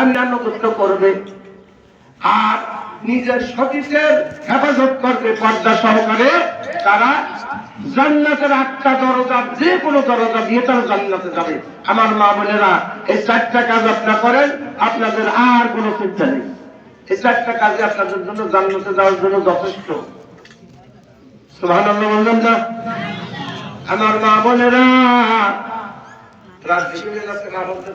আনুগত্য করবে আর নিজের সতীশের হেফাজত করবে পর্দা সহকারে, তারা জান্নাতের 8টা দরজা, যে কোনো দরজা দিয়ে তারা জান্নাতে যাবে। আমার মা বোনেরা, এই 4টা কাজ আপনারা করেন, আপনাদের আর কোনো চিন্তা নেই। এই 4টা কাজে আপনাদের জন্য জান্নাতে যাওয়ার জন্য যথেষ্ট। সুবহানাল্লাহ বললেন না? আমার মা বোনেরা, রাত বেশি যাচ্ছে, মা বলতে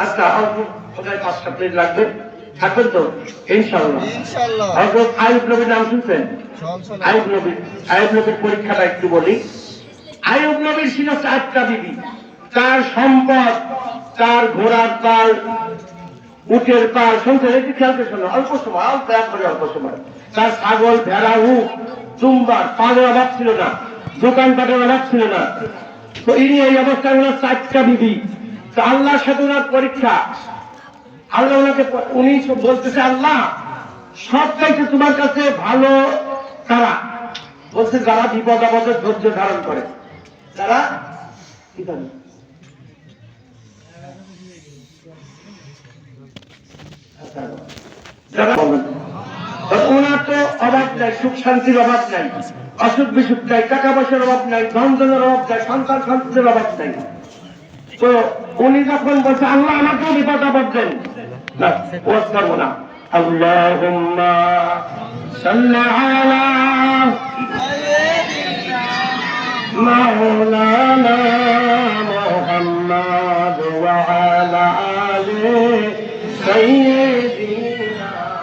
আচ্ছা, অল্প কোথায় 5টা প্লেট লাগবে, থাকবেন তো ইনশাআল্লাহ। হযরত আইয়ুব নবীর নাম শুনছেন? আইয়ুব নবীর পরীক্ষাটা একটু বলি। আইয়ুব নবীর ছিল 4টা বিবি। তার সম্পদ, তার ঘোড়ার পাল, উটের পাল, শুনছেন? একটু খেয়াল করে শোনো, অল্প সময়, অল্প সময়। তার ছাগল, ভেড়া, উট, দুম্বার, পালের অভাব ছিল না, দোকানপাটের অভাব ছিল না। তো ইনি এই অবস্থায় ওনার 4টা বিবি। তো আল্লাহর সাথে ওনার পরীক্ষা। আল্লাহ ওনাকে, উনি বলতেছে, আল্লাহ সব চাইতে তোমার কাছে ভালো তারা, বলছে যারা বিপদ আপদে ধৈর্য ধারণ করে, তারা কি জানে, ওনার তো অভাব নাই, সুখ শান্তির অভাব নাই, অসুখ বিসুখ নাই, টাকা পয়সার অভাব নাই, ধনজনের অভাব নাই, সন্তান সন্ততির অভাব নাই। তো উনি যখন বলছে আল্লাহ আমাকেও বিপদ আপদ দেন, ওয়াজ করবো না, আল্লাহুম্মা সাল্লি আলা মাওলানা